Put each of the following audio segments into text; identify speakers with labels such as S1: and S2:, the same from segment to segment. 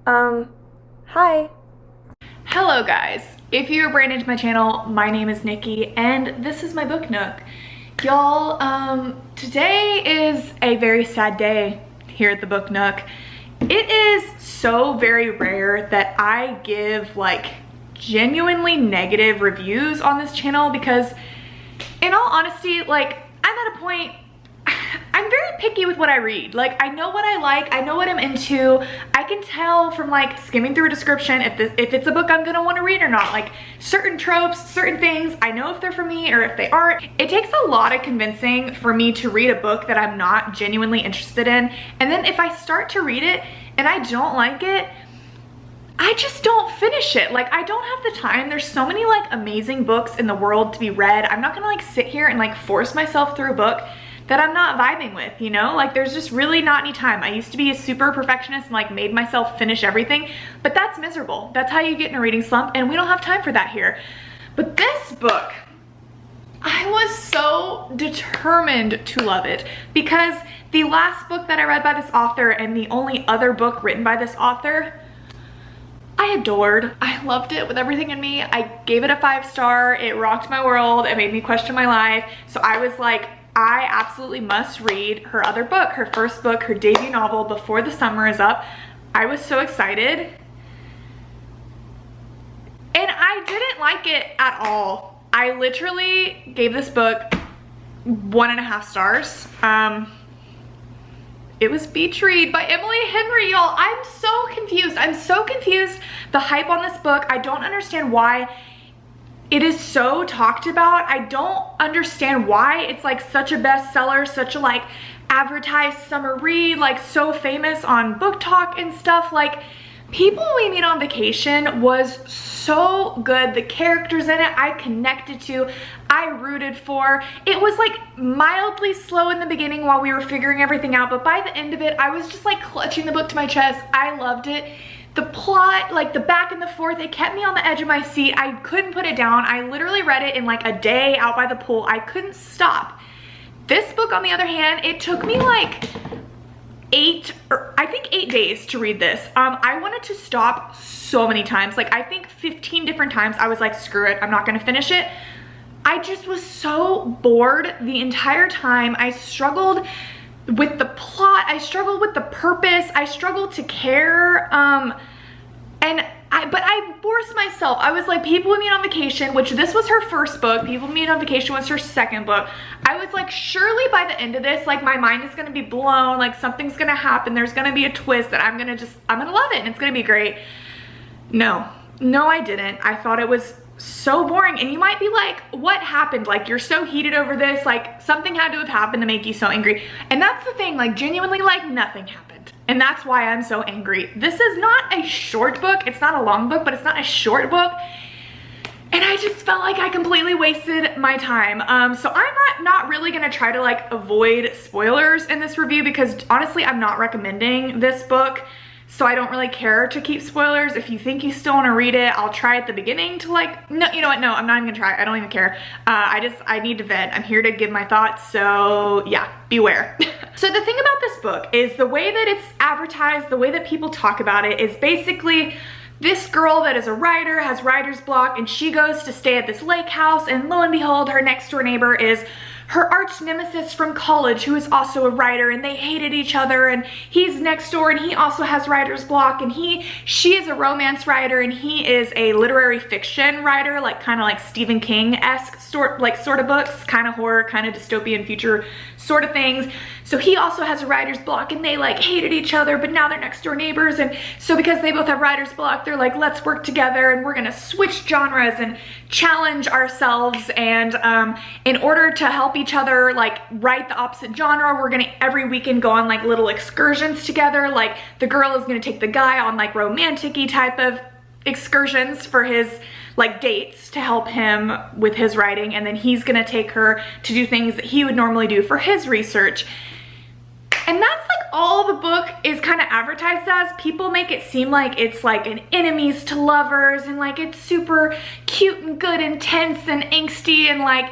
S1: Hi.
S2: Hello guys, if you're brand new to my channel, my name is Nikki and this is my book nook. Y'all, today is a very sad day here at the book nook. It is so very rare that I give like genuinely negative reviews on this channel because in all honesty, like I'm at a point, I'm very picky with what I read. Like, I know what I like, I know what I'm into. I can tell from like skimming through a description if it's a book I'm gonna want to read or not. Like certain tropes, certain things, I know if they're for me or if they aren't. It takes a lot of convincing for me to read a book that I'm not genuinely interested in. And then if I start to read it and I don't like it, I just don't finish it. Like, I don't have the time. There's so many like amazing books in the world to be read. I'm not gonna like sit here and like force myself through a book that I'm not vibing with, you know? Like, there's just really not any time. I used to be a super perfectionist and like made myself finish everything, but that's miserable. That's how you get in a reading slump, and we don't have time for that here. But this book, I was so determined to love it because the last book that I read by this author and the only other book written by this author, I adored. I loved it with everything in me. I gave it a 5-star. It rocked my world. It made me question my life. So I was like, I absolutely must read her other book, her first book, her debut novel, before the summer is up. I was so excited. And I didn't like it at all. I literally gave this book 1.5 stars. It was Beach Read by Emily Henry, y'all. I'm so confused. I'm so confused. The hype on this book, I don't understand why it is so talked about. I don't understand why it's like such a bestseller, such a like advertised summer read, like so famous on Book Talk and stuff. Like, People We Meet on Vacation was so good. The characters in it I connected to, I rooted for. It was like mildly slow in the beginning while we were figuring everything out, but by the end of it, I was just like clutching the book to my chest. I loved it. The plot, like the back and the forth, it kept me on the edge of my seat. I couldn't put it down. I literally read it in like a day out by the pool. I couldn't stop. This book, on the other hand, it took me like 8 days to read this. I wanted to stop so many times. Like, I think 15 different times I was like, screw it, I'm not gonna finish it. I just was so bored the entire time. I struggled with the plot, I struggled with the purpose, I struggled to care, but I forced myself. I was like, People We Meet on Vacation, which this was her first book, People We Meet on Vacation was her second book. I was like, surely by the end of this, like my mind is gonna be blown, like something's gonna happen, there's gonna be a twist that I'm gonna love it and it's gonna be great. No, I didn't. I thought it was so boring. And you might be like, what happened? Like, you're so heated over this, like something had to have happened to make you so angry. And that's the thing, like genuinely, like nothing happened. And that's why I'm so angry. This is not a short book. It's not a long book, but it's not a short book. And I just felt like I completely wasted my time. So I'm not really gonna try to like avoid spoilers in this review because honestly, I'm not recommending this book. So I don't really care to keep spoilers. If you think you still want to read it, I'll try at the beginning to like, no, you know what? No, I'm not even gonna try. I don't even care. I need to vent. I'm here to give my thoughts. So yeah, beware. So the thing about this book is the way that it's advertised, the way that people talk about it is basically this girl that is a writer has writer's block and she goes to stay at this lake house, and lo and behold, her next door neighbor is her arch nemesis from college who is also a writer, and they hated each other, and he's next door and he also has writer's block, and she is a romance writer and he is a literary fiction writer, like kind of like Stephen King-esque sort of books, kind of horror, kind of dystopian future sort of things. So he also has a writer's block and they like hated each other, but now they're next door neighbors, and so because they both have writer's block, they're like, let's work together and we're gonna switch genres and challenge ourselves, and in order to help each other like write the opposite genre, we're gonna every weekend go on like little excursions together. Like, the girl is gonna take the guy on like romantic-y type of excursions for his like dates to help him with his writing, and then he's gonna take her to do things that he would normally do for his research. And that's like all the book is kind of advertised as. People make it seem like it's like an enemies to lovers, and like it's super cute and good and tense and angsty, and like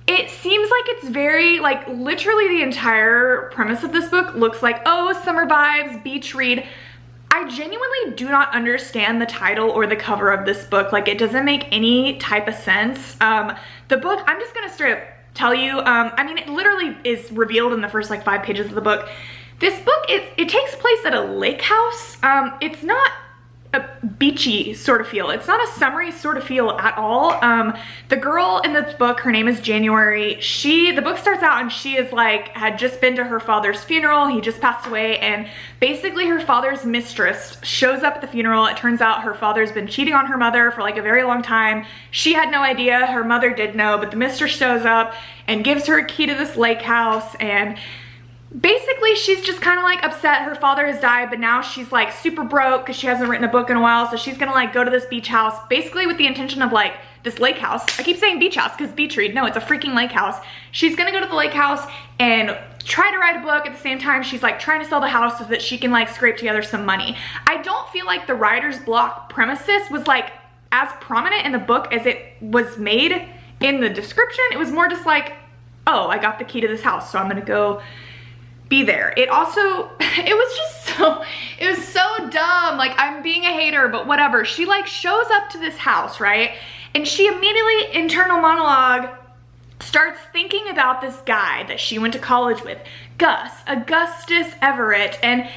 S2: it seems like it's very like literally the entire premise of this book looks like, oh, summer vibes, beach read. I genuinely do not understand the title or the cover of this book. Like, it doesn't make any type of sense. The book, I'm just gonna straight up tell you, I mean, it literally is revealed in the first like 5 pages of the book. This book, it takes place at a lake house. It's not a beachy sort of feel. It's not a summery sort of feel at all. The girl in this book, her name is January. The book starts out and she is like, had just been to her father's funeral. He just passed away, and basically her father's mistress shows up at the funeral. It turns out her father's been cheating on her mother for like a very long time. She had no idea, her mother did know, but the mistress shows up and gives her a key to this lake house, and basically she's just kind of like upset her father has died, but now she's like super broke because she hasn't written a book in a while, so she's gonna like go to this beach house basically with the intention of like this lake house. I keep saying beach house because beach read. No, it's a freaking lake house. She's gonna go to the lake house and try to write a book. At the same time, she's like trying to sell the house so that she can like scrape together some money. I don't feel like the writer's block premises was like as prominent in the book as it was made in the description. It was more just like, oh, I got the key to this house, so I'm gonna go be there. It also, it was so dumb. Like, I'm being a hater, but whatever. She like shows up to this house, right? And she immediately, internal monologue, starts thinking about this guy that she went to college with, Augustus Everett. And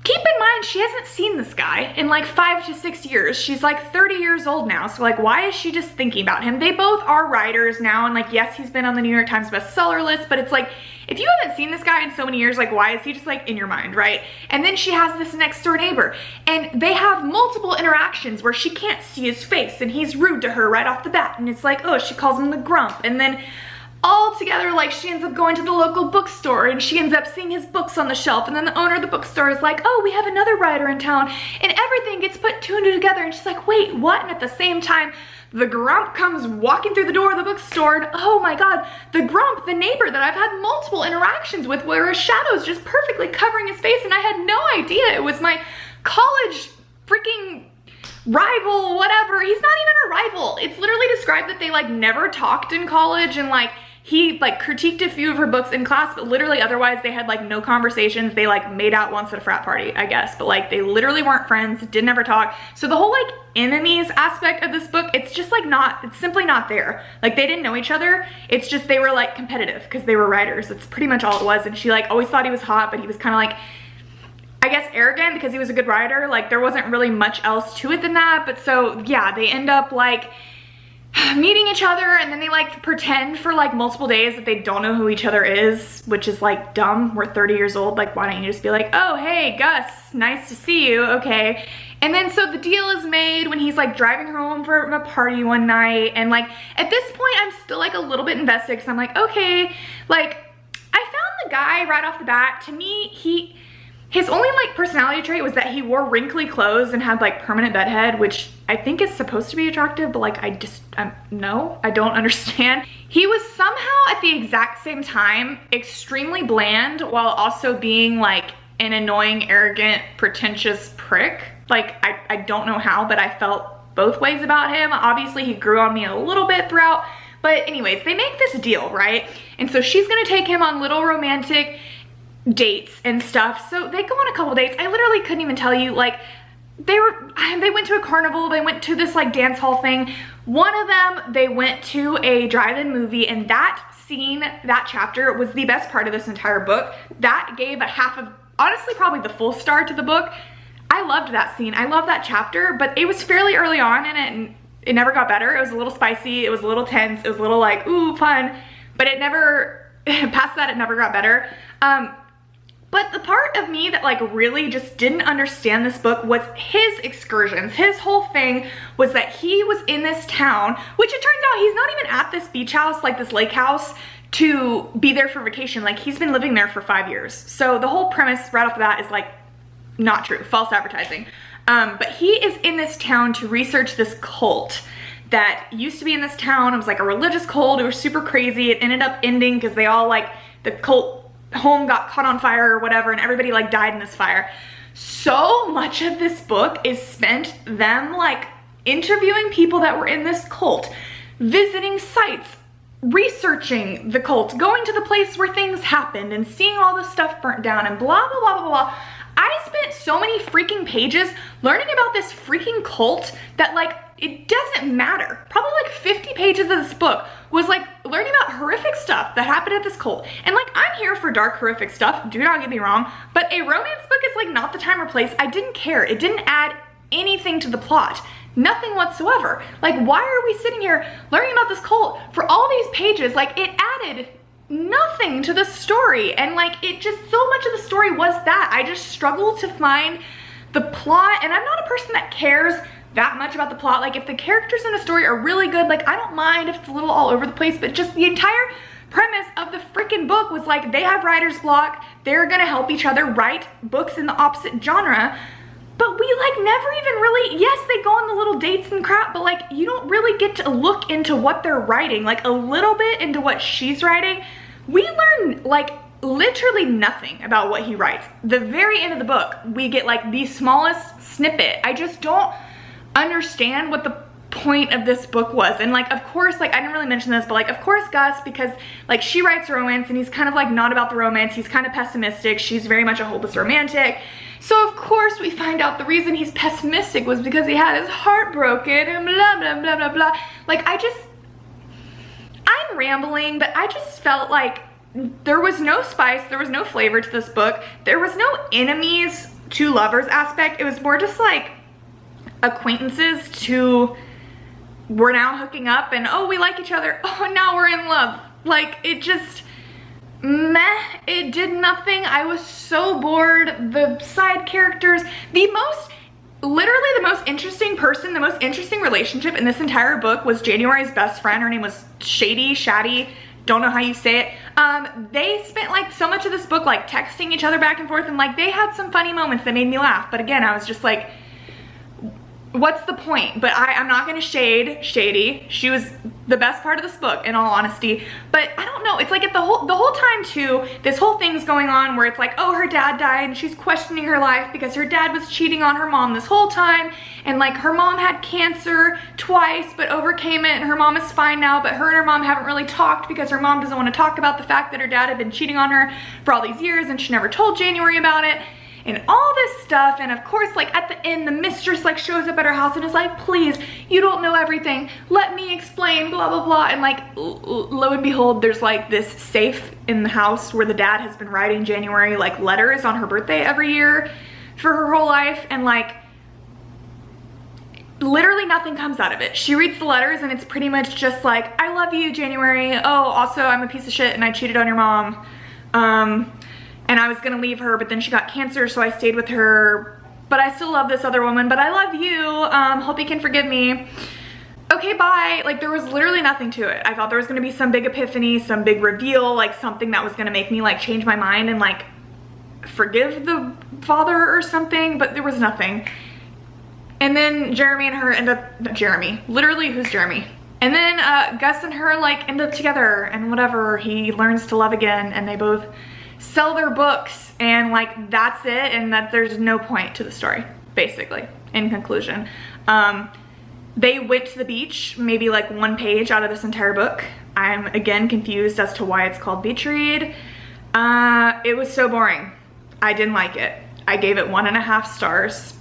S2: keep in mind, she hasn't seen this guy in like 5 to 6 years. She's like 30 years old now. So like, why is she just thinking about him? They both are writers now. And like, yes, he's been on the New York Times bestseller list, but it's like, if you haven't seen this guy in so many years, like, why is he just like in your mind, right? And then she has this next door neighbor, and they have multiple interactions where she can't see his face and he's rude to her right off the bat. And it's like, oh, she calls him the grump. And then all together, like, she ends up going to the local bookstore and she ends up seeing his books on the shelf, and then the owner of the bookstore is like, oh, we have another writer in town, and everything gets put 2 and 2 together, and she's like, wait, what? And at the same time, the grump comes walking through the door of the bookstore, and oh my god, the grump, the neighbor that I've had multiple interactions with where his shadow's just perfectly covering his face, and I had no idea it was my college freaking rival, whatever. He's not even a rival. It's literally described that they like never talked in college, and like he like critiqued a few of her books in class, but literally otherwise they had like no conversations. They like made out once at a frat party, I guess, but like they literally weren't friends, didn't ever talk. So the whole like enemies aspect of this book, it's just like it's simply not there. Like, they didn't know each other. It's just they were like competitive because they were writers. That's pretty much all it was. And she like always thought he was hot, but he was kind of like, I guess, arrogant because he was a good writer. Like, there wasn't really much else to it than that. But so yeah, they end up like meeting each other, and then they like pretend for like multiple days that they don't know who each other is, which is like dumb. We're 30 years old. Like, why don't you just be like, oh, hey, Gus, nice to see you. Okay. And then so the deal is made when he's like driving her home from a party one night, and like at this point I'm still like a little bit invested because I'm like, okay, like I found the guy right off the bat. To me, his only like personality trait was that he wore wrinkly clothes and had like permanent bedhead, which I think is supposed to be attractive, but like no, I don't understand. He was somehow at the exact same time extremely bland while also being like an annoying, arrogant, pretentious prick. Like, I don't know how, but I felt both ways about him. Obviously he grew on me a little bit throughout, but anyways, they make this deal, right? And so she's gonna take him on little romantic dates and stuff. So they go on a couple dates. I literally couldn't even tell you, like, they went to a carnival, they went to this like dance hall thing. One of them, they went to a drive-in movie, and that scene, that chapter was the best part of this entire book. That gave a half of, honestly, probably the full star to the book. I loved that scene. I love that chapter, but it was fairly early on in it, and it never got better. It was a little spicy, it was a little tense, it was a little like, ooh, fun, but it never, past that, it never got better. But the part of me that like really just didn't understand this book was his excursions. His whole thing was that he was in this town, which it turns out he's not even at this beach house, like this lake house, to be there for vacation. Like, he's been living there for 5 years. So the whole premise right off the bat is like not true, false advertising. But he is in this town to research this cult that used to be in this town. It was like a religious cult. It was super crazy. It ended up ending because they all like, the cult home got caught on fire or whatever, and everybody like died in this fire. So much of this book is spent them like interviewing people that were in this cult, visiting sites, researching the cult, going to the place where things happened and seeing all the stuff burnt down and blah, blah, blah, blah, blah. I spent so many freaking pages learning about this freaking cult that like, it doesn't matter. Probably like 50 pages of this book was like learning about horrific stuff that happened at this cult. And like, I'm here for dark, horrific stuff, do not get me wrong, but a romance book is like not the time or place. I didn't care. It didn't add anything to the plot. Nothing whatsoever. Like, why are we sitting here learning about this cult for all these pages? Like, it added nothing to the story. And like, it just, so much of the story was that. I just struggled to find the plot, and I'm not a person that cares that much about the plot. Like, if the characters in a story are really good, like, I don't mind if it's a little all over the place, but just the entire premise of the freaking book was like, they have writer's block, they're gonna help each other write books in the opposite genre. But we like never even really, yes, they go on the little dates and crap, but like, you don't really get to look into what they're writing, like a little bit into what she's writing. We learn like literally nothing about what he writes. The very end of the book, we get like the smallest snippet. I just don't understand what the point of this book was. And like, of course, like, I didn't really mention this, but like, of course Gus, because like she writes romance and he's kind of like not about the romance, he's kind of pessimistic, she's very much a hopeless romantic. So of course we find out the reason he's pessimistic was because he had his heart broken and blah, blah, blah, blah, blah. Like, I'm rambling, but I just felt like there was no spice, there was no flavor to this book. There was no enemies to lovers aspect. It was more just like acquaintances to, we're now hooking up and oh, we like each other. Oh, now we're in love. Like, it just, meh, it did nothing. I was so bored. The side characters, literally the most interesting person, the most interesting relationship in this entire book was January's best friend. Her name was Shady, don't know how you say it. They spent like so much of this book like texting each other back and forth, and like they had some funny moments that made me laugh. But again, I was just like, what's the point? But I'm not gonna shade Shady. She was the best part of this book, in all honesty. But I don't know, it's like the whole time too, this whole thing's going on where it's like, oh, her dad died and she's questioning her life because her dad was cheating on her mom this whole time. And like, her mom had cancer twice but overcame it, and her mom is fine now, but her and her mom haven't really talked because her mom doesn't want to talk about the fact that her dad had been cheating on her for all these years and she never told January about it. And all this stuff, and of course, like at the end, the mistress like shows up at her house and is like, please, you don't know everything, let me explain, blah, blah, blah. And like, lo and behold, there's like this safe in the house where the dad has been writing January like letters on her birthday every year for her whole life. And like, literally nothing comes out of it. She reads the letters and it's pretty much just like, I love you, January. Oh, also, I'm a piece of shit and I cheated on your mom. And I was gonna leave her, but then she got cancer, so I stayed with her. But I still love this other woman, but I love you. Hope you can forgive me. Okay, bye. Like, there was literally nothing to it. I thought there was gonna be some big epiphany, some big reveal, like something that was gonna make me like change my mind and like forgive the father or something, but there was nothing. And then Jeremy and her end up, Jeremy, literally, who's Jeremy? And then Gus and her like end up together and whatever, he learns to love again and they both sell their books and like that's it, and that there's no point to the story, basically, in conclusion. They went to the beach, maybe like one page out of this entire book. I'm again confused as to why it's called beach read. It was so boring. I didn't like it. I gave it 1.5 stars.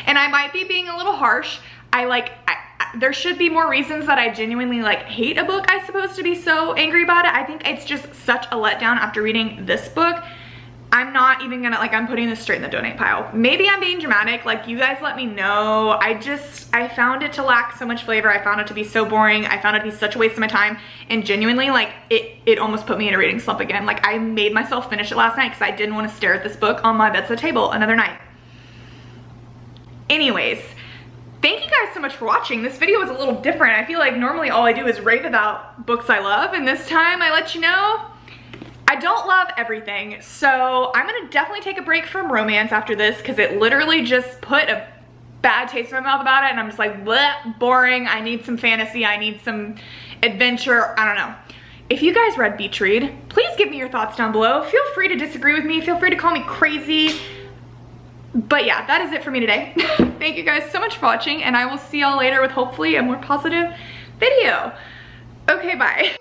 S2: And I might be being a little harsh. There should be more reasons that I genuinely like hate a book, I suppose, to be so angry about it. I think it's just such a letdown after reading this book. I'm not even gonna, like, I'm putting this straight in the donate pile. Maybe I'm being dramatic, like, you guys let me know. I found it to lack so much flavor. I found it to be so boring. I found it to be such a waste of my time, and genuinely, like, it almost put me in a reading slump again. Like, I made myself finish it last night because I didn't want to stare at this book on my bedside table another night. Anyways, thank you guys so much for watching. This video was a little different. I feel like normally all I do is rave about books I love, and this time I let you know I don't love everything. So I'm gonna definitely take a break from romance after this because it literally just put a bad taste in my mouth about it, and I'm just like, bleh, boring. I need some fantasy, I need some adventure, I don't know. If you guys read Beach Read, please give me your thoughts down below. Feel free to disagree with me, feel free to call me crazy. But yeah, that is it for me today. Thank you guys so much for watching, and I will see y'all later with hopefully a more positive video. Okay, bye.